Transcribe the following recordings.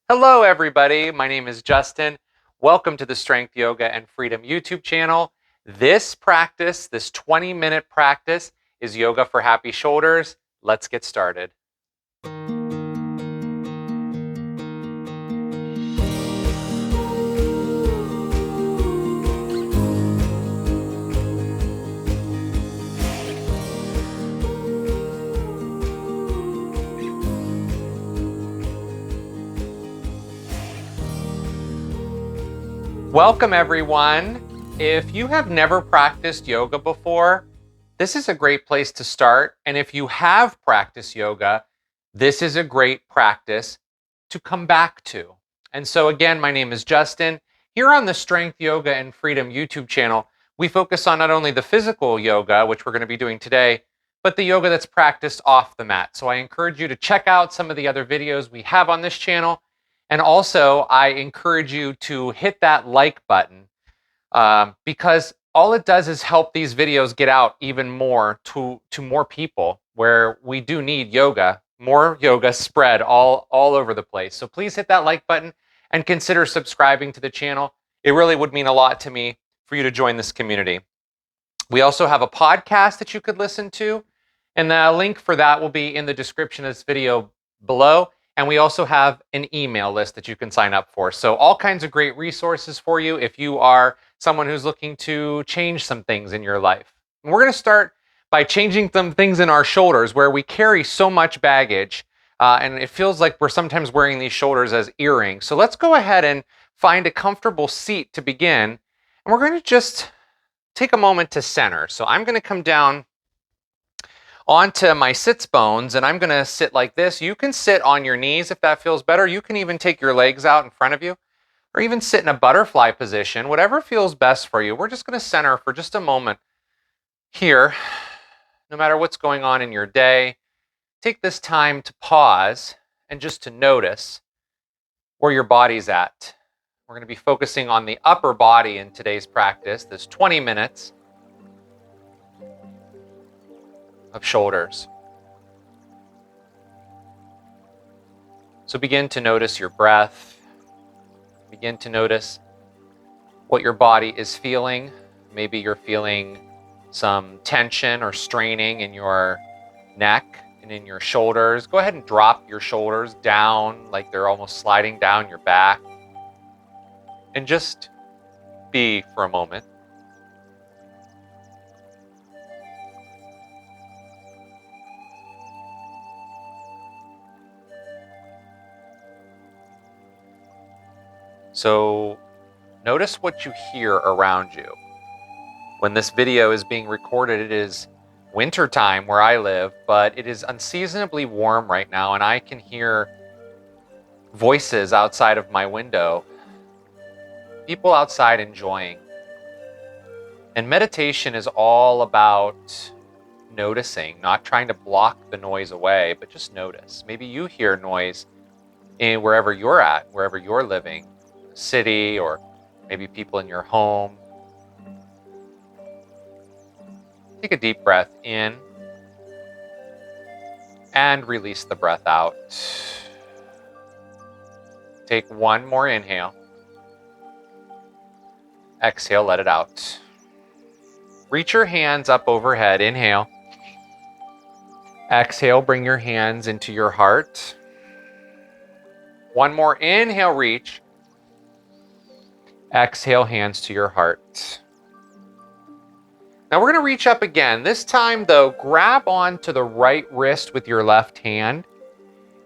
Hello, everybody. My name is Justin. Welcome to the Strength Yoga and Freedom YouTube channel. This practice, this 20-minute practice, is yoga for happy shoulders. Let's get started. Welcome, everyone. If you have never practiced yoga before, this is a great place to start. And if you have practiced yoga, this is a great practice to come back to. And so again, my name is Justin. Here on the Strength Yoga and Freedom YouTube channel, we focus on not only the physical yoga, which we're going to be doing today, but the yoga that's practiced off the mat. So I encourage you to check out some of the other videos we have on this channel. And also, I encourage you to hit that like button because all it does is help these videos get out even more to more people where we do need yoga, more yoga spread all over the place. So please hit that like button and consider subscribing to the channel. It really would mean a lot to me for you to join this community. We also have a podcast that you could listen to, and the link for that will be in the description of this video below. And we also have an email list that you can sign up for. So all kinds of great resources for you if you are someone who's looking to change some things in your life. And we're going to start by changing some things in our shoulders where we carry so much baggage and it feels like we're sometimes wearing these shoulders as earrings. So let's go ahead and find a comfortable seat to begin. And we're going to just take a moment to center. So I'm going to come down onto my sits bones and I'm going to sit like this. You can sit on your knees if that feels better. You can even take your legs out in front of you or even sit in a butterfly position, whatever feels best for you. We're just going to center for just a moment here. No matter what's going on in your day, take this time to pause and just to notice where your body's at. We're going to be focusing on the upper body in today's practice, this 20 minutes of shoulders. So begin to notice your breath. Begin to notice what your body is feeling. Maybe you're feeling some tension or straining in your neck and in your shoulders. Go ahead and drop your shoulders down like they're almost sliding down your back. And just be for a moment. So notice what you hear around you. When this video is being recorded, it is winter time where I live, but it is unseasonably warm right now, and I can hear voices outside of my window, people outside enjoying. And meditation is all about noticing, not trying to block the noise away, but just notice. Maybe you hear noise in wherever you're at, wherever you're living, city, or maybe people in your home. Take a deep breath in and release the breath out. Take one more inhale. Exhale, let it out. Reach your hands up overhead. Inhale. Exhale, bring your hands into your heart. One more inhale, reach. Exhale, hands to your heart. Now we're going to reach up again. This time, though, grab onto the right wrist with your left hand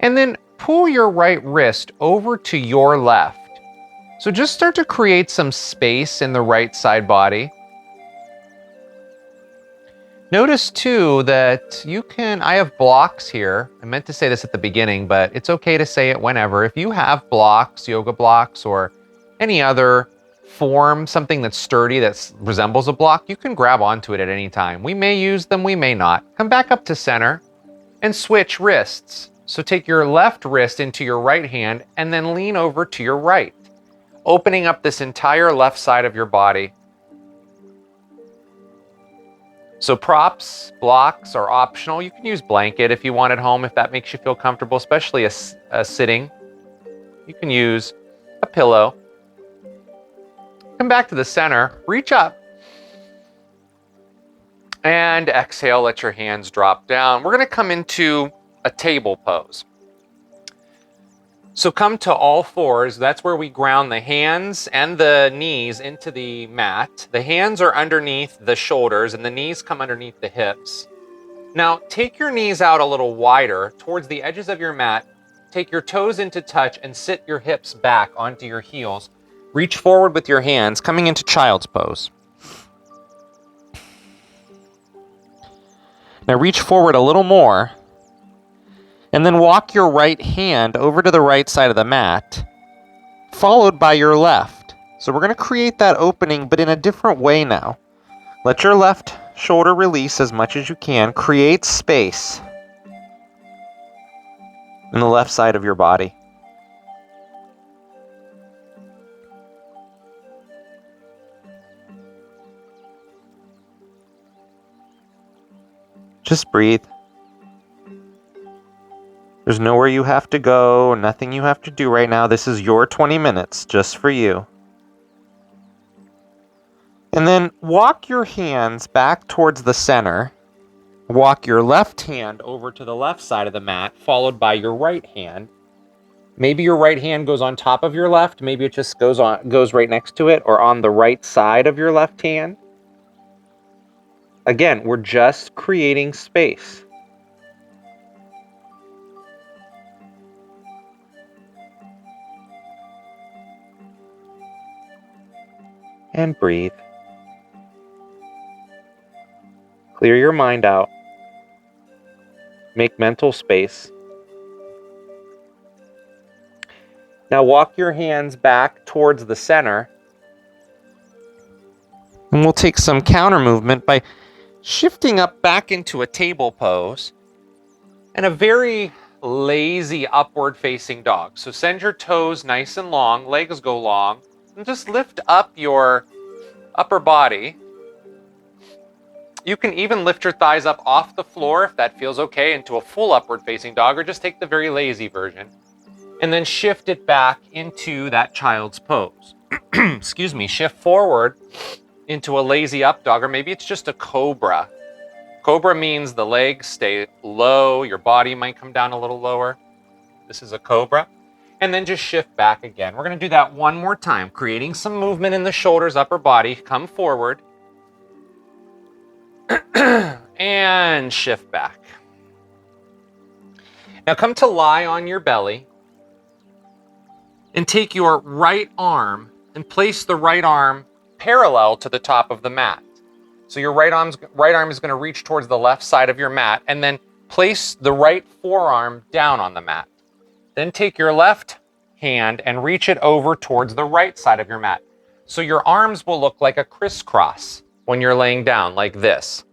and then pull your right wrist over to your left. So just start to create some space in the right side body. Notice too that I have blocks here. I meant to say this at the beginning, but it's okay to say it whenever. If you have blocks, yoga blocks, or any other form, something that's sturdy that resembles a block, you can grab onto it at any time. We may use them, we may not. Come back up to center and switch wrists. So take your left wrist into your right hand and then lean over to your right, opening up this entire left side of your body. So props, blocks are optional. You can use blanket if you want at home, if that makes you feel comfortable, especially a sitting. You can use a pillow. Come back to the center, reach up, and exhale, let your hands drop down. We're gonna come into a table pose. So come to all fours. That's where we ground the hands and the knees into the mat. The hands are underneath the shoulders and the knees come underneath the hips. Now take your knees out a little wider towards the edges of your mat. Take your toes into touch and sit your hips back onto your heels. Reach forward with your hands, coming into child's pose. Now reach forward a little more, and then walk your right hand over to the right side of the mat, followed by your left. So we're going to create that opening, but in a different way now. Let your left shoulder release as much as you can. Create space in the left side of your body. Just breathe. There's nowhere you have to go, nothing you have to do right now. This is your 20 minutes just for you. And then walk your hands back towards the center. Walk your left hand over to the left side of the mat, followed by your right hand. Maybe your right hand goes on top of your left, maybe it just goes right next to it or on the right side of your left hand. Again, we're just creating space. And breathe. Clear your mind out. Make mental space. Now walk your hands back towards the center. And we'll take some counter movement by shifting up back into a table pose and a very lazy upward facing dog. So send your toes nice and long, legs go long, and just lift up your upper body. You can even lift your thighs up off the floor if that feels okay into a full upward facing dog, or just take the very lazy version and then shift it back into that child's pose. Excuse me, shift forward into a lazy up dog, or maybe it's just a cobra. Cobra means the legs stay low, your body might come down a little lower. This is a cobra. And then just shift back again. We're gonna do that one more time, creating some movement in the shoulders, upper body. Come forward. And shift back. Now come to lie on your belly and take your right arm and place the right arm parallel to the top of the mat. So your right arm is going to reach towards the left side of your mat, and then place the right forearm down on the mat. Then take your left hand and reach it over towards the right side of your mat. So your arms will look like a crisscross when you're laying down, like this.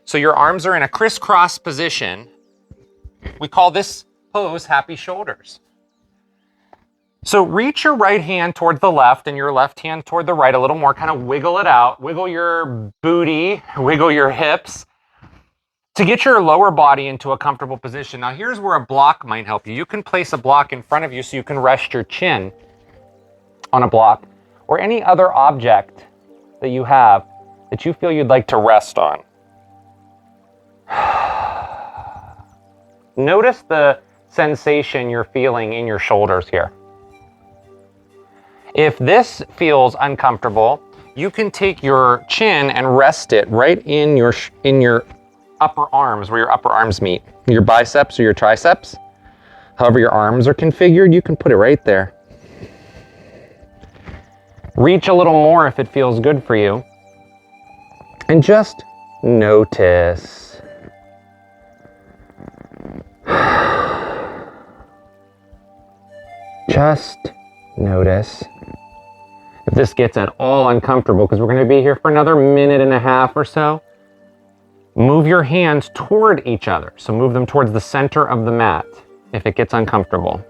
So your arms are in a crisscross position. We call this pose happy shoulders. So reach your right hand towards the left and your left hand toward the right a little more, kind of wiggle it out, wiggle your booty, wiggle your hips to get your lower body into a comfortable position. Now here's where a block might help you. You can place a block in front of you so you can rest your chin on a block or any other object that you have that you feel you'd like to rest on. Notice the sensation you're feeling in your shoulders here. If this feels uncomfortable, you can take your chin and rest it right in your upper arms, where your upper arms meet. Your biceps or your triceps. However your arms are configured, you can put it right there. Reach a little more if it feels good for you. And just notice. Just notice. If this gets at all uncomfortable, because we're going to be here for another minute and a half or so, move your hands toward each other. So move them towards the center of the mat if it gets uncomfortable.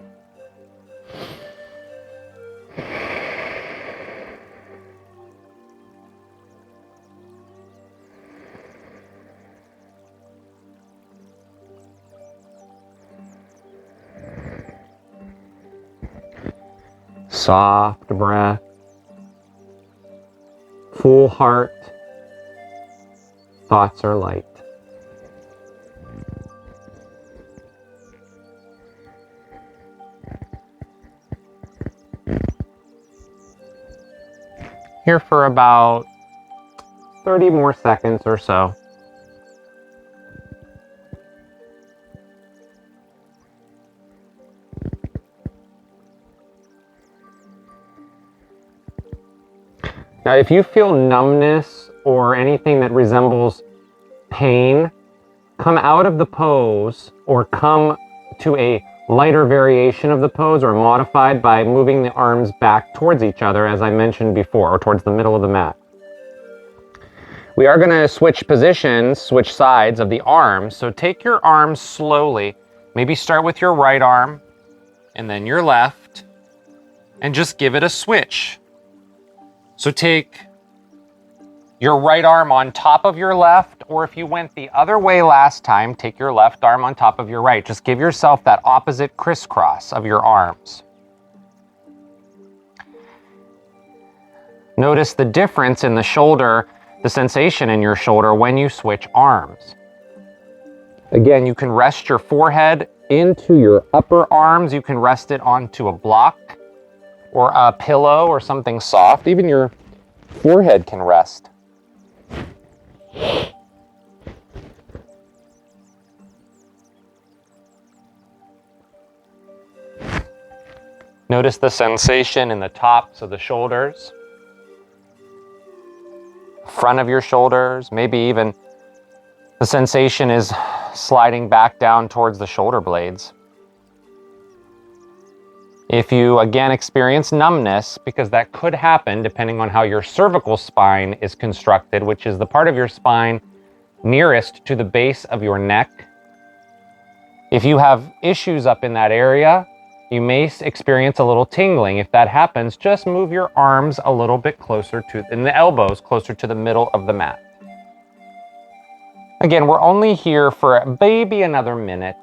soft breath, full heart, thoughts are light. Here for about 30 more seconds or so. Now, if you feel numbness or anything that resembles pain, come out of the pose or come to a lighter variation of the pose or modified by moving the arms back towards each other, as I mentioned before, or towards the middle of the mat. We are going to switch positions, switch sides of the arms. So take your arms slowly. Maybe start with your right arm and then your left, and just give it a switch. So take your right arm on top of your left, or if you went the other way last time, take your left arm on top of your right. Just give yourself that opposite crisscross of your arms. Notice the difference in the shoulder, the sensation in your shoulder when you switch arms. Again, you can rest your forehead into your upper arms. You can rest it onto a block or a pillow or something soft. Even your forehead can rest. Notice the sensation in the tops of the shoulders, front of your shoulders, maybe even the sensation is sliding back down towards the shoulder blades. If you again experience numbness, because that could happen depending on how your cervical spine is constructed, which is the part of your spine nearest to the base of your neck. If you have issues up in that area, you may experience a little tingling. If that happens, just move your arms a little bit closer to, and the elbows closer to the middle of the mat. Again, we're only here for maybe another minute.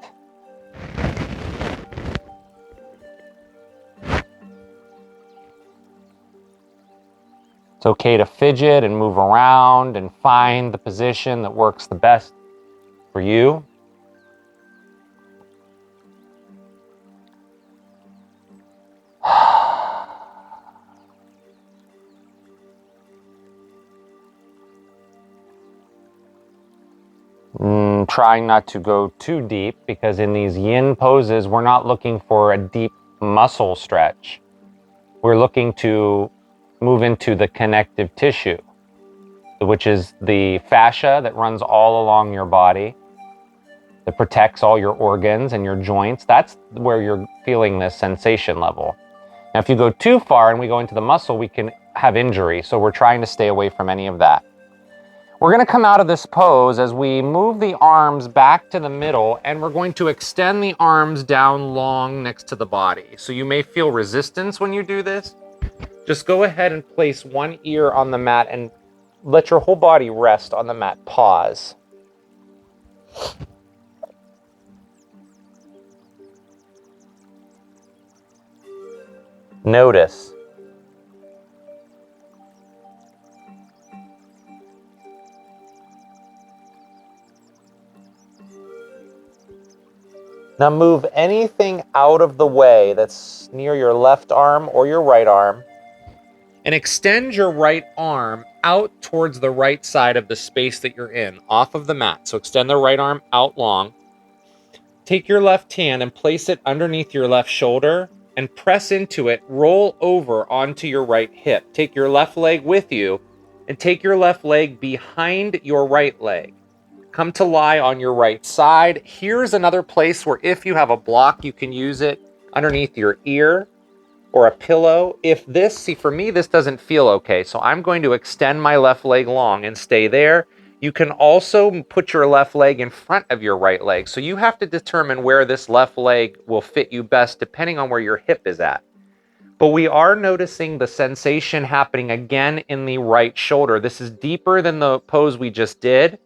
It's okay to fidget and move around and find the position that works the best for you. Trying not to go too deep, because in these yin poses, we're not looking for a deep muscle stretch. We're looking to move into the connective tissue, which is the fascia that runs all along your body, that protects all your organs and your joints. That's where you're feeling this sensation level. Now, if you go too far and we go into the muscle, we can have injury. So we're trying to stay away from any of that. We're going to come out of this pose as we move the arms back to the middle, and we're going to extend the arms down long next to the body. So you may feel resistance when you do this. Just go ahead and place one ear on the mat and let your whole body rest on the mat. Pause. Notice. Now move anything out of the way that's near your left arm or your right arm, and extend your right arm out towards the right side of the space that you're in, off of the mat. So extend the right arm out long. Take your left hand and place it underneath your left shoulder and press into it. Roll over onto your right hip. Take your left leg with you and take your left leg behind your right leg. Come to lie on your right side. Here's another place where if you have a block, you can use it underneath your ear or a pillow. If this, see, for me, this doesn't feel okay. So I'm going to extend my left leg long and stay there. You can also put your left leg in front of your right leg. So you have to determine where this left leg will fit you best depending on where your hip is at. But we are noticing the sensation happening again in the right shoulder. This is deeper than the pose we just did.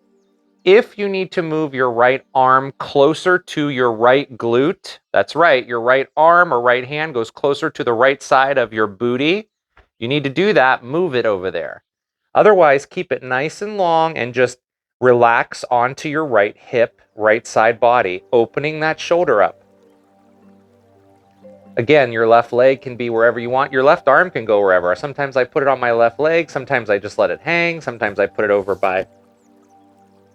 If you need to move your right arm closer to your right glute, that's right, your right arm or right hand goes closer to the right side of your booty. You need to do that, move it over there. Otherwise, keep it nice and long and just relax onto your right hip, right side body, opening that shoulder up. Again, your left leg can be wherever you want. Your left arm can go wherever. Sometimes I put it on my left leg. Sometimes I just let it hang. Sometimes I put it over by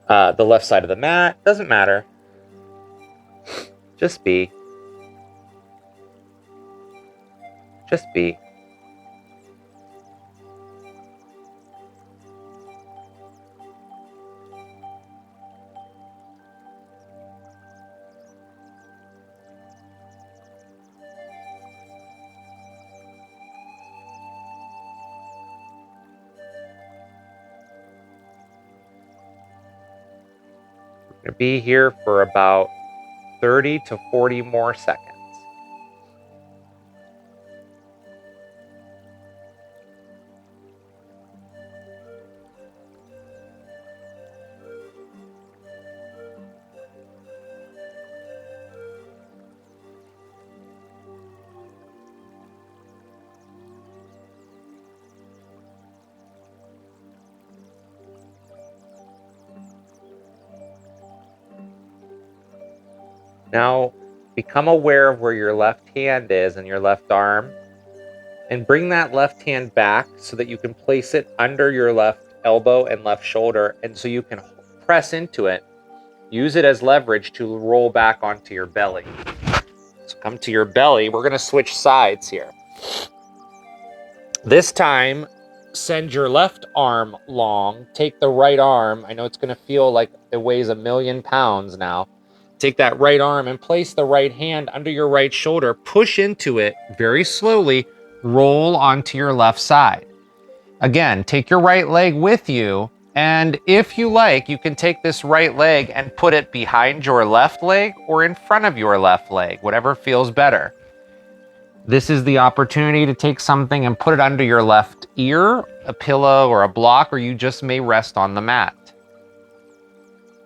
the left side of the mat. Doesn't matter. Just be. Just be. We're going to be here for about 30 to 40 more seconds. Now, become aware of where your left hand is and your left arm, and bring that left hand back so that you can place it under your left elbow and left shoulder, and so you can press into it. Use it as leverage to roll back onto your belly. So come to your belly. We're going to switch sides here. This time, send your left arm long. Take the right arm. I know it's going to feel like it weighs 1,000,000 pounds now. Take that right arm and place the right hand under your right shoulder. Push into it very slowly. Roll onto your left side. Again, take your right leg with you. And if you like, you can take this right leg and put it behind your left leg or in front of your left leg, whatever feels better. This is the opportunity to take something and put it under your left ear, a pillow or a block, or you just may rest on the mat.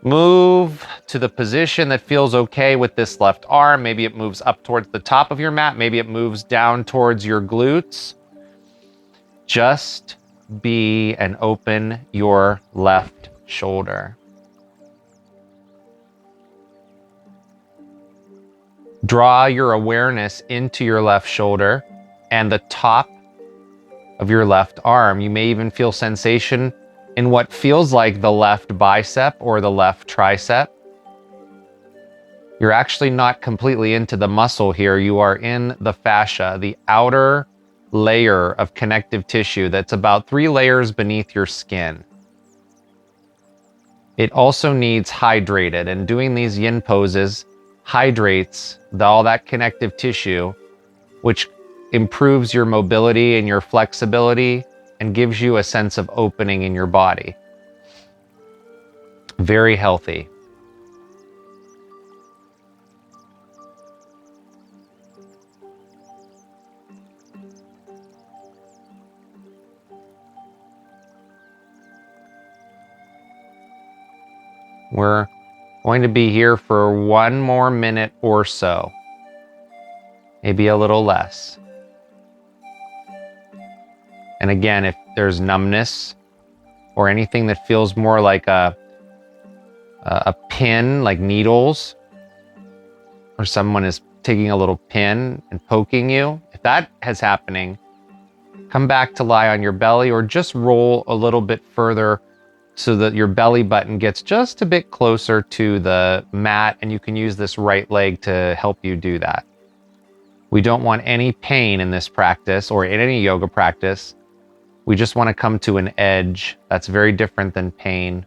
Move to the position that feels okay with this left arm. Maybe it moves up towards the top of your mat. Maybe it moves down towards your glutes. Just be and open your left shoulder. Draw your awareness into your left shoulder and the top of your left arm. You may even feel sensation in what feels like the left bicep or the left tricep. You're actually not completely into the muscle here. You are in the fascia, the outer layer of connective tissue that's about 3 layers beneath your skin. It also needs hydrated, and doing these yin poses hydrates all that connective tissue, which improves your mobility and your flexibility and gives you a sense of opening in your body. Very healthy. We're going to be here for 1 more minute or so, maybe a little less. And again, if there's numbness or anything that feels more like a pin, like needles, or someone is taking a little pin and poking you, if that is happening, come back to lie on your belly or just roll a little bit further so that your belly button gets just a bit closer to the mat, and you can use this right leg to help you do that. We don't want any pain in this practice or in any yoga practice. We just want to come to an edge. That's very different than pain.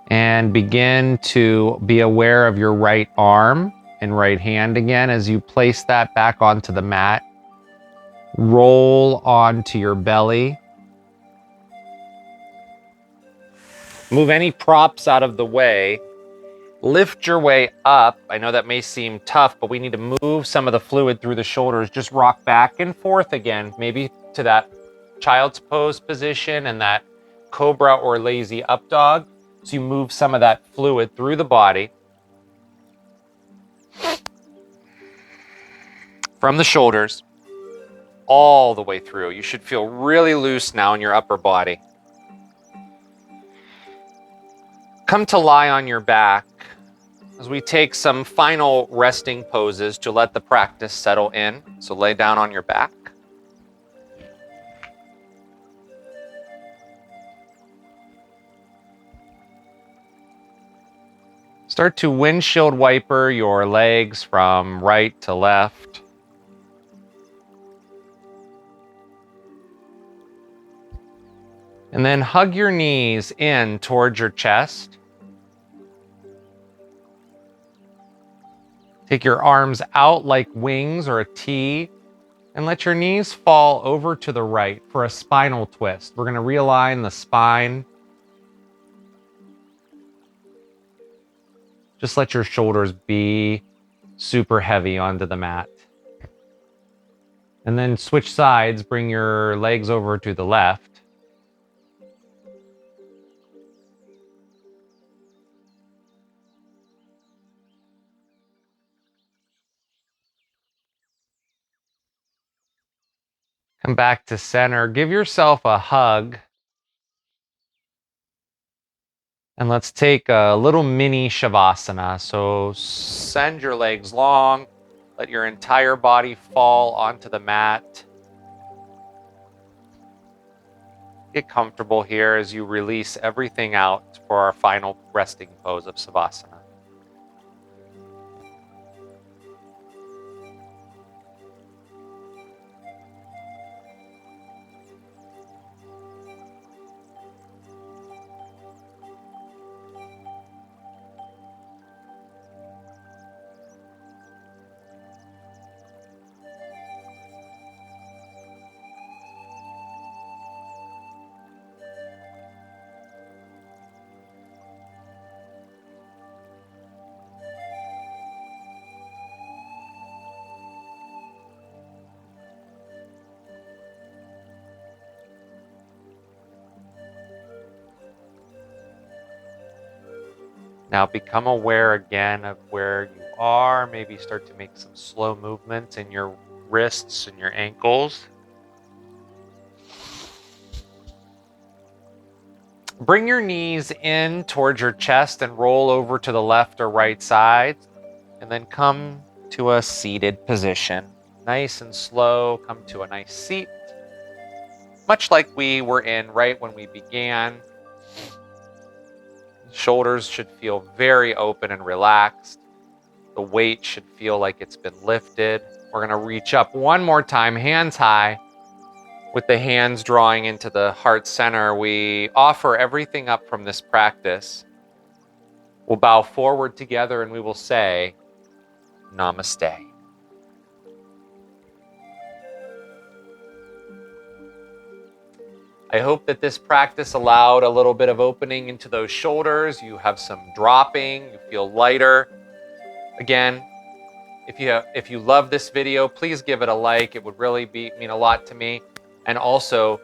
And begin to be aware of your right arm and right hand again as you place that back onto the mat. Roll onto your belly. Move any props out of the way Lift your way up. I know that may seem tough, but we need to move some of the fluid through the shoulders. Just rock back and forth again, maybe to that child's pose position and that cobra or lazy up dog. So you move some of that fluid through the body. From the shoulders all the way through. You should feel really loose now in your upper body. Come to lie on your back as we take some final resting poses to let the practice settle in. So lay down on your back. Start to windshield wiper your legs from right to left. And then hug your knees in towards your chest. Take your arms out like wings or a T, and let your knees fall over to the right for a spinal twist. We're going to realign the spine. Just let your shoulders be super heavy onto the mat. And then switch sides, bring your legs over to the left. Come back to center. Give yourself a hug. And let's take a little mini Shavasana. So send your legs long. Let your entire body fall onto the mat. Get comfortable here as you release everything out for our final resting pose of Savasana. Now become aware again of where you are. Maybe start to make some slow movements in your wrists and your ankles. Bring your knees in towards your chest and roll over to the left or right side. And then come to a seated position. Nice and slow, come to a nice seat. Much like we were in right when we began. Shoulders should feel very open and relaxed. The weight should feel like it's been lifted. We're going to reach up one more time, hands high, with the hands drawing into the heart center. We offer everything up from this practice. We'll bow forward together and we will say, Namaste. I hope that this practice allowed a little bit of opening into those shoulders. You have some dropping, you feel lighter. Again, if you love this video, please give it a like. It would really mean a lot to me. And also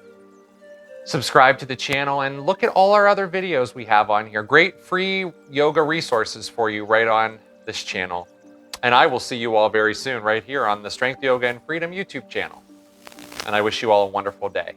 subscribe to the channel and look at all our other videos we have on here. Great free yoga resources for you right on this channel. And I will see you all very soon right here on the Strength Yoga and Freedom YouTube channel. And I wish you all a wonderful day.